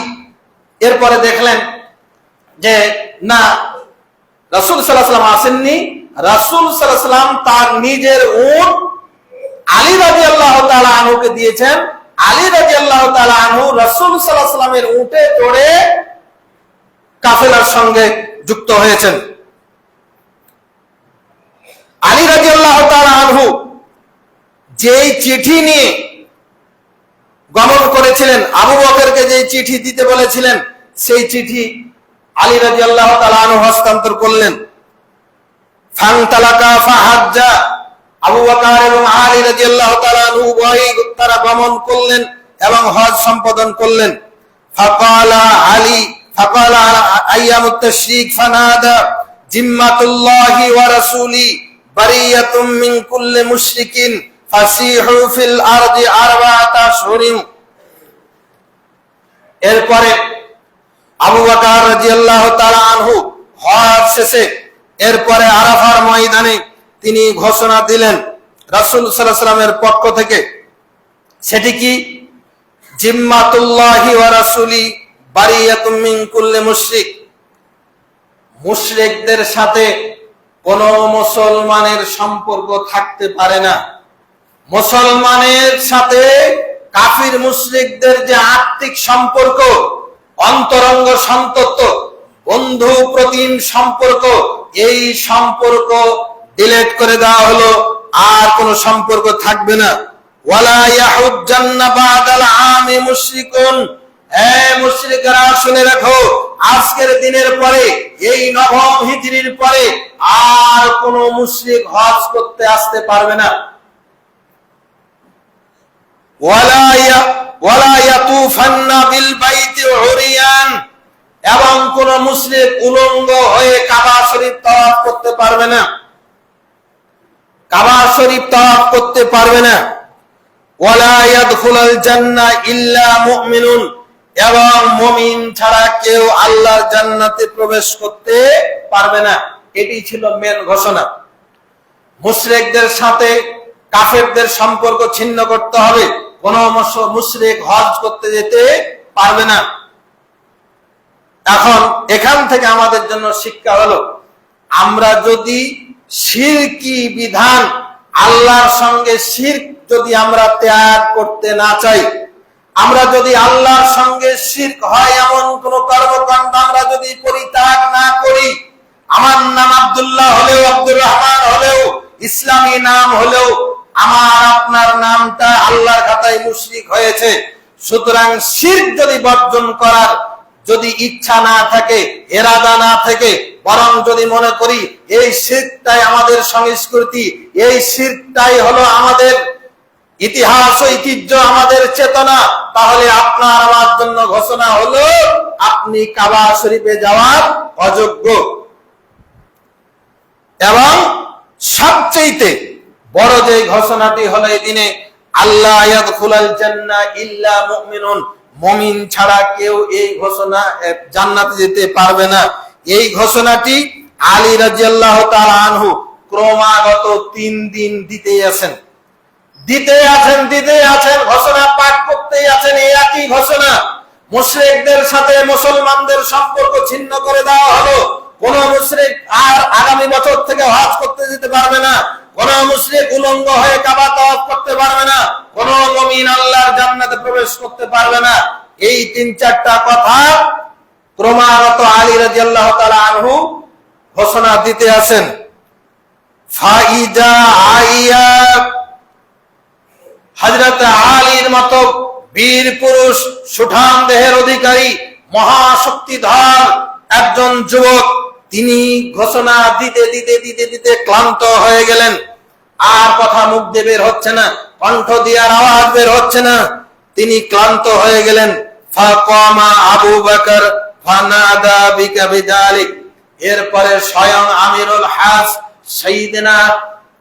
এরপরে দেখলেন যে না, রাসূল সাল্লাল্লাহু আলাইহি সাল্লাম আসেননি। রাসূল সাল্লাল্লাহু আলাইহি সাল্লাম তার নিজের উট আলী রাদিয়াল্লাহু তাআলা আনহুকে দিয়েছেন, আলী রাদিয়াল্লাহু তাআলা আনহু রাসূল সাল্লাল্লাহু আলাইহি ওয়াসাল্লামের উটে চড়ে কাফেলার সঙ্গে যুক্ত হয়েছেন। আলী রাদিয়াল্লাহু তাআলা আনহু যেই চিঠি নিয়ে গমন করেছিলেন, আবু বকরকে যেই চিঠি দিতে বলেছিলেন, সেই চিঠি আলী রাদিয়াল্লাহু তাআলা আনহু হস্তান্তর করলেন। ফানতালাকা ফাহাজ্জা, আবু বকর এবং আলী রাদিয়াল্লাহু তাআলা আনহু উভয়ই তারা গমন করলেন এবং হজ সম্পাদন করলেন। ফাকালা আইয়ামুত তাশরিক ফানাদা জিম্মাতুল্লাহি ওয়া রাসূলি বারিয়াতুম মিন কুল্লি মুশরিকিন ফাসিহু ফিল আরদি আরবাআতা আশহুরিন। এরপরে আবু বকর রাদিয়াল্লাহু তাআলা আনহু হজ শেষে এরপরে আরাফার ময়দানে তিনি ঘোষণা দিলেন রাসূল সাল্লাল্লাহু আলাইহি ওয়াসাল্লামের পক্ষ থেকে। সেটি কি? জিম্মাতুল্লাহি ওয়া রাসূলি বারিয়াতুম মিন কুল্লি মুশরিক। মুশরিকদের সাথে কোন মুসলমানের সম্পর্ক থাকতে পারে না। মুসলমানের সাথে কাফির মুশরিকদের যে আত্মিক সম্পর্ক, অন্তরঙ্গ সম্পর্ক, বন্ধু প্রতিম সম্পর্ক, এই সম্পর্ক ডিলিট করে দেওয়া হলো, আর কোন সম্পর্ক থাকবে না। ওয়ালা ইয়াহুজ্জান্না বাদাল আমি মুশরিকুন, মুশরিকরা শুনে রাখো, আজকের দিনের পরে, এই নবম হিজরির পরে আর কোন মুশরিক হজ করতে আসতে পারবে না। ওয়ালা ইয়াতুফান্না বিল বাইতি উরিয়ান, এবং কোন মুশরিক উলঙ্গ হয়ে কাবা শরীফ তাওয়াফ করতে পারবে না, কাবা শরীফ তাওয়াফ করতে পারবে না। ওয়ালা ইয়াদখুলুল জান্নাহ ইল্লা মুমিনুন, এবং মুমিন ছাড়া কেউ আল্লাহর জান্নাতে প্রবেশ করতে পারবে না। এটি ছিল মেন ঘোষণা। মুশরিকদের সাথে কাফেরদের সম্পর্ক ছিন্ন করতে হবে, কোন মুশরিক হজ করতে যেতে পারবে না। এখন এখান থেকে আমাদের জন্য শিক্ষা হলো, আমরা যদি শিরকি বিধান, আল্লাহর সঙ্গে শিরক যদি আমরা ত্যাগ করতে না চাই, আমরা যদি আল্লাহর সঙ্গে শিরক হয় এমন কোন কর্মকাণ্ড আমরা যদি পরিত্যাগ না করি, আমার নাম আব্দুল্লাহ হলেও, আব্দুর রহমান হলেও, ইসলামী নাম হলেও আমার আপনার নামটা আল্লাহর খাতায় মুশরিক হয়েছে। সুতরাং শিরক যদি বর্জন করার যদি ইচ্ছা না থাকে, এরাদা না থাকে, বরং যদি মনে করি এই শিরকটাই আমাদের সংস্কৃতি, এই শিরকটাই হলো আমাদের ইতিহাস, ঐতিহ্য, আমাদের চেতনা, তাহলে আপনার আমার জন্য ঘোষণা হলো আপনি কাবা শরীফে যাওয়ার অযোগ্য। এবং সবচেয়ে বড় যে ঘোষণাটি হলো এই দিনে, আল্লাহ ইয়াদখুলুল জান্নাহ ইল্লা মুমিনুন, মুমিন ছাড়া কেউ এই ঘোষণা জান্নাতে যেতে পারবে না। এই ঘোষণাটি আলী রাদিয়াল্লাহু তাআলা আনহু ক্রমাগত 3 দিন দিতেই আছেন, ঘোষণা পাঠ করতেই আছেন। এই একই ঘোষণা, মুশরিকদের সাথে মুসলমানদের সম্পর্ক ছিন্ন করে দেওয়া হলো। কোন মুশরিক আর আগামী বছর থেকে হজ করতে যেতে পারবে না, কোন মুশরিক উলঙ্গ হয়ে কাবা তাওয়াফ করতে পারবে না, কোন মুমিন আল্লাহর জান্নাতে প্রবেশ করতে পারবে না। এই 3-4টা কথা ক্রমাগত আলী রাদিয়াল্লাহু তাআলা আনহু ঘোষণা দিতে আছেন। ফাইজা আইয়া, হযরত আলীর মতো বীর পুরুষ, সুঠাম দেহের অধিকারী, মহাশক্তিধর একজন যুবক, তিনি ঘোষণা দিতে দিতে দিতে দিতে ক্লান্ত হয়ে গেলেন। আর কথা মুখ দিয়ে বের হচ্ছে না, কণ্ঠ দিয়ে আওয়াজ বের হচ্ছে না, তিনি ক্লান্ত হয়ে গেলেন। ফাকামা আবু বকর ফানাদা বিকা বিযালিক, এরপরে স্বয়ং আমিরুল হজ সাইয়েদনা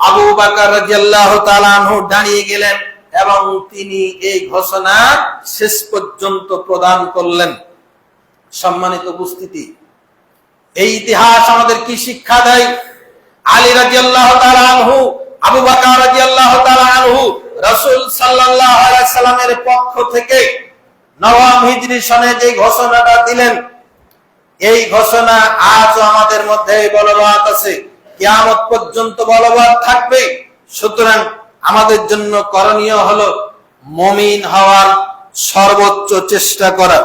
আবু বকর রাদিয়াল্লাহু তাআলা আনহু দাঁড়িয়ে গেলেন এবং তিনি এই ঘোষণা শেষ পর্যন্ত প্রদান করলেন। সম্মানিত উপস্থিতি, এই ইতিহাস আমাদের কি শিক্ষা দেয়? আলী রাদিয়াল্লাহু তাআলা আনহু, আবু বকর রাদিয়াল্লাহু তাআলা আনহু রাসূল সাল্লাল্লাহু আলাইহি সাল্লামের পক্ষ থেকে নবম হিজরি সনে যে ঘোষণাটা দিলেন, এই ঘোষণা আজও আমাদের মধ্যে বলবৎ আছে, কিয়ামত পর্যন্ত বলবৎ থাকবে। সুতরাং আমাদের জন্য করণীয় হলো মুমিন হওয়ার সর্বোচ্চ চেষ্টা করা।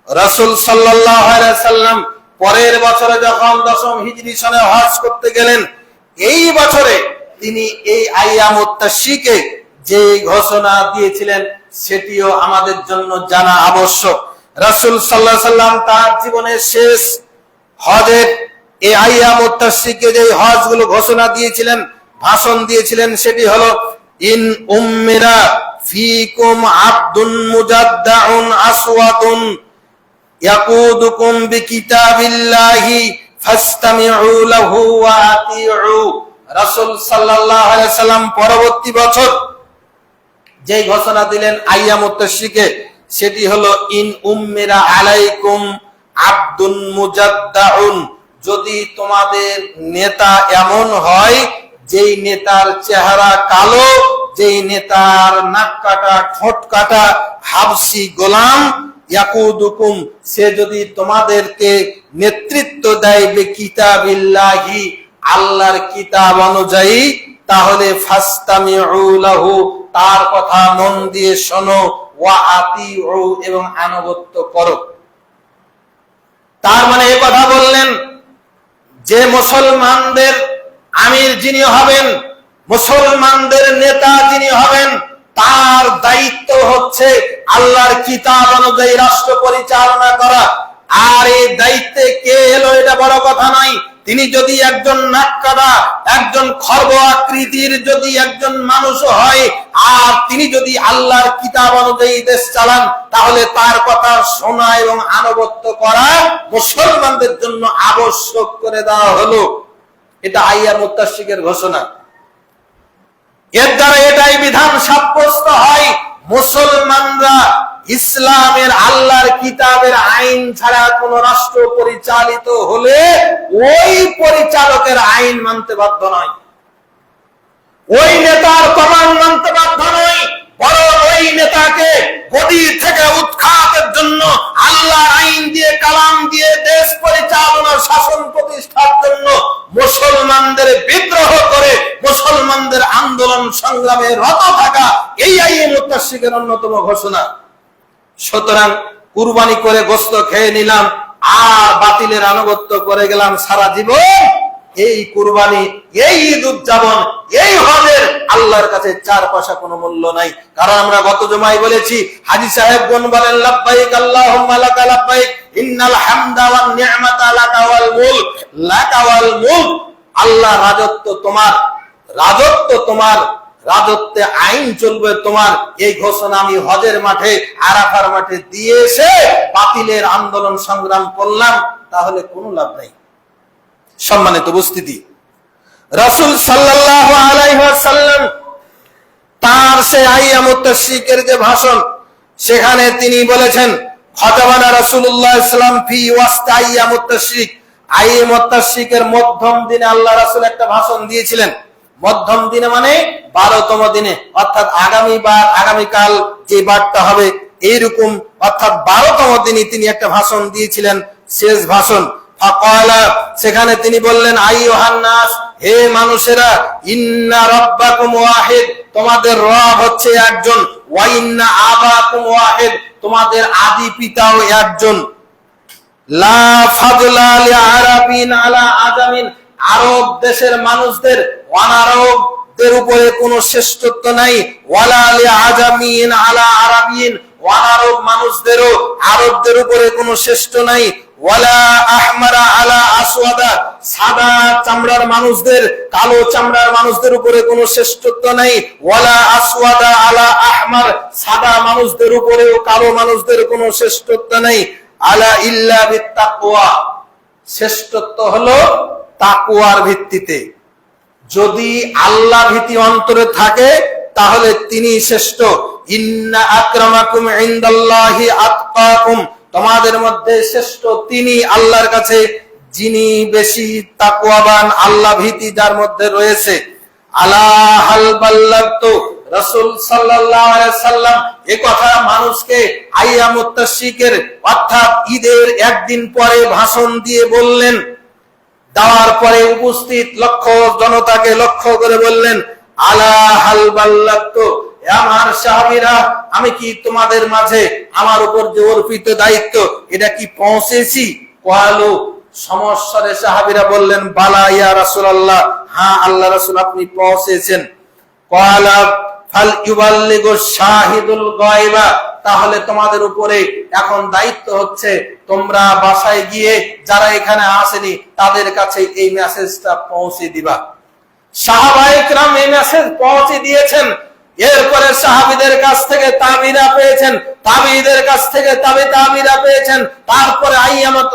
রাসূল সাল্লাল্লাহু আলাইহি সাল্লাম পরের বছরে যখন 10ম হিজরি সনে হজ করতে গেলেন, এই বছরে তিনি এই আইয়ামুত তাশরিকে যে ঘোষণা দিয়েছিলেন সেটিও আমাদের জন্য জানা আবশ্যক। রাসূল সাল্লাল্লাহু আলাইহি সাল্লাম তার জীবনের শেষ হজের এই আইয়ামুত তাশরিকে যে হজগুলো ঘোষণা দিয়েছিলেন, ভাষণ দিয়েছিলেন, সেটি হলো ইন উম্মিরা ফিকুম আব্দুন মুজাদ্দাউন আসওয়াতুন ইয়াকুদুকুম বিকিতাবিল্লাহি ফাসতামিউ লাহু ওয়া আতিউ। রাসূল সাল্লাল্লাহু আলাইহি সাল্লাম পরবর্তী বছর যে ঘোষণা দিলেন আইয়ামুত তাশরিকে, সেটি হলো ইন উম্মিরা আলাইকুম আব্দুন মুজাদ্দাউন, যদি তোমাদের নেতা এমন হয় যেই নেতার চেহারা কালো, যেই নেতার নাক কাটা, ঠোঁট কাটা, হাবশি গোলাম, ইয়াকুদুকুম, সে যদি তোমাদেরকে নেতৃত্ব দেয় বিকিতাবিল্লাহি, আল্লাহর কিতাব অনুযায়ী, তাহলে ফাসতামিউ লাহু, তার কথা মন দিয়ে শোনো, ওয়া আতিউ, এবং আনুগত্য করো। তার মানে এই কথা বললেন যে মুসলমানদের আমির যিনি হবেন, মুসলমানদের নেতা যিনি হবেন, তার দায়িত্ব হচ্ছে আল্লাহর কিতাব অনুযায়ী রাষ্ট্র পরিচালনা করা। আর এই দায়িত্বে কে এলো এটা বড় কথা নয়। তিনি যদি একজন নাক্কাদা, একজন খর্ব আকৃতির যদি একজন মানুষ হয়, আর তিনি যদি আল্লাহর কিতাব অনুযায়ী দেশ চালান, তাহলে তার কথা শোনা এবং আনুগত্য করা মুসলমানদের জন্য আবশ্যক করে দেওয়া হলো। এটা আইয়ামুত তাশরিকের ঘোষণা। এর দ্বারা এটাই বিধান সাব্যস্ত হয়, মুসলমানরা ইসলামের আল্লাহর কিতাবের আইন ছাড়া কোন রাষ্ট্র পরিচালিত হলে ওই পরিচালকের আইন মানতে বাধ্য নয়, ওই নেতার কমান্ড মানতে বাধ্য নয়, বরং ওই নেতাকে গদি থেকে উৎখাতের জন্য আল্লাহর আইন দিয়ে, কালাম দিয়ে দেশ পরিচালনা, শাসন প্রতিষ্ঠার জন্য মুসলমানদের বিদ্রোহ করে মুসলমানদের আন্দোলন সংগ্রামে রত থাকা এই আইয়ামুত তাশরিকের অন্যতম ঘোষণা। সুতরাং কুরবানি করে গোশত খেয়ে নিলাম আর বাতিলের আনুগত্য করে গেলাম সারা জীবন, এই কুরবানি, এই ঈদ উদযাপন, এই হজের আল্লাহর কাছে 4 পয়সা কোনো মূল্য নাই। কারণ আমরা গত জুমায় বলেছি, হাজী সাহেবগণ বলেন লাব্বাইক আল্লাহুম্মা লাকা লাব্বাইক ইন্নাল হামদা ওয়ান নি'মাতা লাকা ওয়াল মুলক, লাকা ওয়াল মুলক। আল্লাহ রাজত্ব তোমার, রাজত্ব তোমার, রাজত্বে আইন চলবে তোমার। এই ঘোষণা আমি হজের মাঠে, আরাফার মাঠে দিয়ে এসে বাতিলের আন্দোলন সংগ্রাম করলাম, তাহলে কোনো লাভ নাই। সম্মানিত উপস্থিতি, রাসূল সাল্লাল্লাহু আলাইহি ওয়াসাল্লাম তার সেই আইয়ামুত তাশরিকের যে ভাষণ, সেখানে তিনি বলেছেন খাতাবানা রাসূলুল্লাহ সাল্লাল্লাহু আলাইহি ওয়াসাল্লাম ফি ওয়াসতি আইয়ামুত তাশরিক, আইয়ামুত তাশরিকের মধ্যম দিনে আল্লাহ রাসূল একটা ভাষণ দিয়েছিলেন। মধ্যম দিনে মানে 12তম দিনে, অর্থাৎ আগামীকাল যে বারটা হবে এইরকম, অর্থাৎ 12তম দিনে তিনি একটা ভাষণ দিয়েছিলেন, শেষ ভাষণ। ফাকালা, সেখানে তিনি বললেন আইয়ুহান নাস, হে মানুষেরা, ইন্না রাব্বাকুম ওয়াহিদ, তোমাদের রব হচ্ছে একজন, ওয়া ইন্না আবাকুম ওয়াহিদ, তোমাদের আদি পিতাও একজন। লা ফাদলা লিআরাবিন আলা আজামিন, আরব দেশের মানুষদের অনারবদের উপরে কোনো শ্রেষ্ঠত্ব নাই। ওয়ালা লিআজামিন আলা আরাবিন, অনারব মানুষদেরও আরবদের উপরে কোনো শ্রেষ্ঠ নাই। ওয়ালা আহমারা আলা আসওয়াদা, সাদা চামড়ার মানুষদের কালো চামড়ার মানুষদের উপরে কোনো শ্রেষ্ঠত্ব নাই। ওয়ালা আসওয়াদা আলা আহমার, সাদা মানুষদের উপরেও কালো মানুষদের কোনো শ্রেষ্ঠত্ব নাই। আলা ইল্লা বিত্তাকওয়া, শ্রেষ্ঠত্ব হলো তাকওয়ার ভিত্তিতে। যদি আল্লাহ ভীতি অন্তরে থাকে তাহলে তিনি শ্রেষ্ঠ। ইন্না আকরামাকুম ইনদাল্লাহি আতকাকুম, তোমাদের মধ্যে শ্রেষ্ঠ তিনি আল্লাহর কাছে যিনি বেশি তাকওয়াবান, আল্লাহ ভীতি যার মধ্যে রয়েছে। আলা হাল বাল্লাগতু, রাসূল সাল্লাল্লাহু আলাইহি সাল্লাম এই কথা মানুষকে আইয়ামুত তাশরিকের অর্থাৎ ঈদের একদিন পরে ভাষণ দিয়ে বললেন। দেওয়ার পরে উপস্থিত লক্ষ জনতাকে লক্ষ্য করে বললেন আলা হাল বাল্লাগতু, আমার সাহাবীরা, আমি কি তোমাদের মাঝে আমার উপর যে অর্পিত দায়িত্ব এটা কি পৌঁছেছি? ক্বালু, সমস্যারে সাহাবীরা বললেন, বালা ইয়া রাসূলুল্লাহ, হ্যাঁ আল্লাহ রাসূল আপনি পৌঁছেছেন। ক্বালা ফাল ইউবাল্লিগু শাহিদুল গায়বা, তাহলে তোমাদের উপরে এখন দায়িত্ব হচ্ছে তোমরা বাসায় গিয়ে যারা এখানে আসেনি তাদের কাছে এই মেসেজটা পৌঁছে দিবা। সাহাবায়ে কেরাম এই মেসেজ পৌঁছে দিয়েছেন। এরপরে সাহাবীদের কাছ থেকে তাবিঈরা পেয়েছেন, তাবিঈদের কাছ থেকে তাবিঈরা পেয়েছেন, তারপরে আইয়ামাত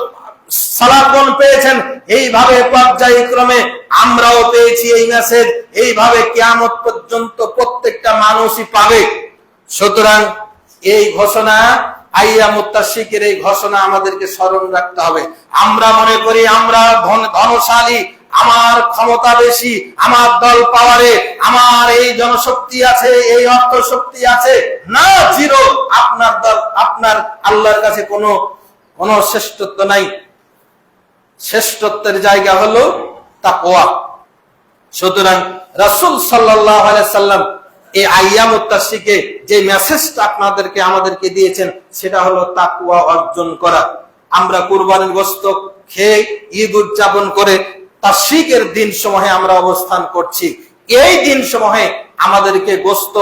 সালাফগণ পেয়েছেন। এইভাবে পর্যায়ক্রমে আমরাও পেয়েছি এই মেসেজ। এইভাবে কিয়ামত পর্যন্ত প্রত্যেকটা মানুষই পাবে। সুতরাং এই ঘোষণা, আইয়ামুত তাশরিকের এই ঘোষণা আমাদেরকে স্মরণ রাখতে হবে। আমরা মনে করি আমরা ধনশালী, আমার ক্ষমতা বেশি, আমার দল পাওয়ারে, আমার এই জনশক্তি আছে, এই অর্থ শক্তি আছে। না, জিরো। আপনার দল, আপনার আল্লাহর কাছে কোনো শ্রেষ্ঠত্ব নাই। শ্রেষ্ঠত্বের জায়গা হলো তাকওয়া। সুতরাং রাসূল সাল্লাল্লাহু আলাইহি সাল্লাম এই আইয়ামুত তাশরিকে যে মেসেজটা আমাদেরকে দিয়েছেন সেটা হলো তাকওয়া অর্জন করা। আমরা কুরবানির গোশত খেয়ে ঈদ উদযাপন করে তাশরিকের দিন সমূহে আমরা অবস্থান করছি। এই দিন সমূহে আমাদেরকে গোশত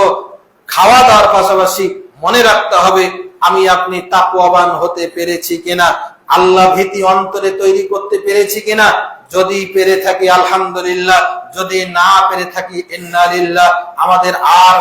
খাওয়া দাওয়ার পাশাপাশি মনে রাখতে হবে আমি আপনি তাকওয়াবান হতে পেরেছি কিনা, আল্লাহ ভীতি অন্তরে তৈরি করতে পেরেছি কিনা। যদি পেরে থাকি আলহামদুলিল্লাহ, যদি না পেরে থাকি ইন্না লিল্লাহ। আমাদের আর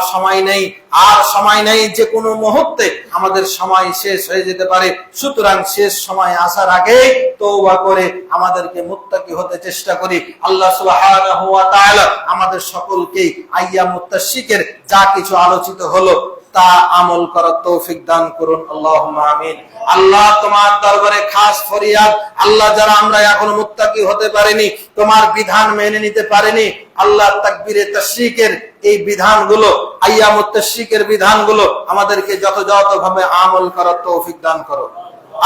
সময় নেই, যে কোনো মুহূর্তে আমাদের সময় শেষ হয়ে যেতে পারে। সুতরাং শেষ সময় আসার আগে তওবা করে আমাদেরকে মুত্তাকি হতে চেষ্টা করি। আল্লাহ সুবহানাহু ওয়া তাআলা আমাদের সকলকে আইয়ামুত তাশরিকের যা কিছু আলোচিত হলো তা আমল করার তৌফিক দান করুন, আল্লাহুম্মা আমিন। আল্লাহ তোমার দরবারে খাস ফরিয়াদ, আল্লাহ যারা আমরা এখনো মুত্তাকি হতে পারিনি, তোমার বিধান মেনে নিতে পারিনি, আল্লাহ তাকবীরে তাশরিকের এই বিধানগুলো, আইয়ামুত তাশরিকের বিধানগুলো আমাদেরকে যথাযথভাবে আমল করার তৌফিক দান করো।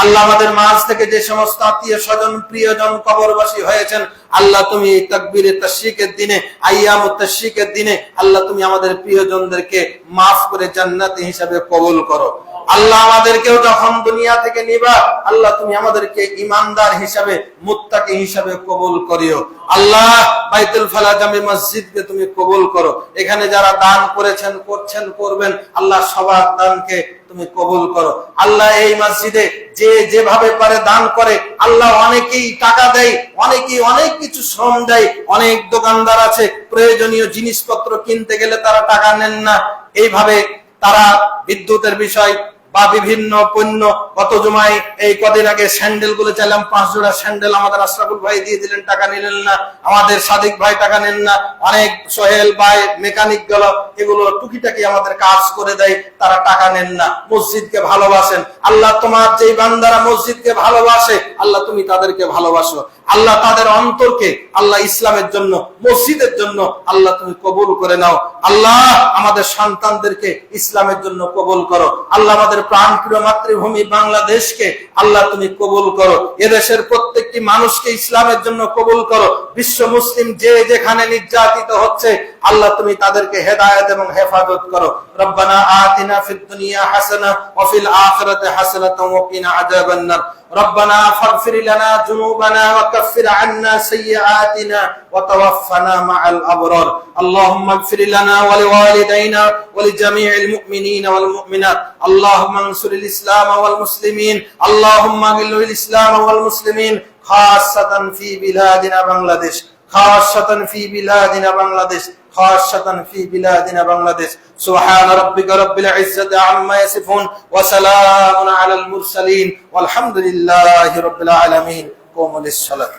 আল্লাহ আমাদের মাঝ থেকে যে সমস্ত আত্মীয় স্বজন প্রিয়জন কবরবাসী হয়েছেন, আল্লাহ তুমি এই তাকবীরে তাশরিকের দিনে, আইয়ামুত তাশরিকের দিনে আল্লাহ তুমি আমাদের প্রিয়জনদেরকে মাফ করে জান্নাতি হিসাবে কবুল করো। আল্লাহ আমাদেরকেও যখন দুনিয়া থেকে নিবা, আল্লাহ তুমি আমাদেরকে ইমানদার হিসাবে, মুত্তাকি হিসাবে কবুল করিও। আল্লাহ বাইতুল ফালাহ জামে মসজিদকে তুমি কবুল করো। এখানে যারা দান করেছেন, করছেন, করবেন, আল্লাহ সবার দানকে তুমি কবুল করো। আল্লাহ এই মসজিদে যে যেভাবে পারে দান করে, আল্লাহ অনেকেই টাকা দেয়, অনেকেই অনেক কিছু শ্রম দেয়। অনেক দোকানদার আছে প্রয়োজনীয় জিনিসপত্র কিনতে গেলে তারা টাকা নেন না। এইভাবে তারা বিদ্যুতের বিষয় বা বিভিন্ন পণ্য, কত জমায় এই কদিন আগে স্যান্ডেল গুলো চাইলাম 5 জোড়া স্যান্ডেল, আমাদের আশরাফুল ভাই দিয়ে দিলেন, টাকা নিলেন না। আমাদের সাদিক ভাই টাকা নেন না। অনেক সোহেল ভাই মেকানিক গেল, এগুলো টুকিটাকি আমাদের কাজ করে দেয়, তারা টাকা নেন না। মসজিদকে ভালোবাসেন। আল্লাহ তোমার যেই বান্দারা মসজিদকে ভালোবাসে, আল্লাহ তুমি তাদেরকে ভালোবাসো। আল্লাহ তাদের অন্তরকে আল্লাহ ইসলামের জন্য, মসজিদের জন্য আল্লাহ তুমি কবুল করে নাও। আল্লাহ আমাদের সন্তানদেরকে ইসলামের জন্য কবুল করো। আল্লাহ আমাদের প্রাণপ্রিয় মাতৃভূমি বাংলাদেশকে আল্লাহ তুমি কবুল করো। এদেশের প্রত্যেকটি মানুষকে ইসলামের জন্য কবুল করো। বিশ্ব মুসলিম যে যেখানে নির্যাতিত হচ্ছে, আল্লাহ তুমি তাদেরকে হেদায়েত এবং হেফাজত করো। রব্বানা আতিনা ফিদ দুনিয়া হাসানাহ ওয়া ফিল আখিরাতি হাসানাতাও ওয়া কিনা আযাবান নার। ربنا فاغفر لنا ذنوبنا وكفر عنا سيئاتنا وتوفنا مع الأبرار. اللهم اغفر لنا ولوالدينا ولجميع المؤمنين والمؤمنات. اللهم انصر الإسلام والمسلمين. اللهم اغفر الإسلام والمسلمين خاصة في بلادنا بنغلاديش، خاصة في بلادنا بنغلاديش، خاصة في بلادنا بنغلاديش. سبحان ربك رب العزة عما يصفون وسلام على المرسلين والحمد لله رب العالمين. قوموا للصلاة.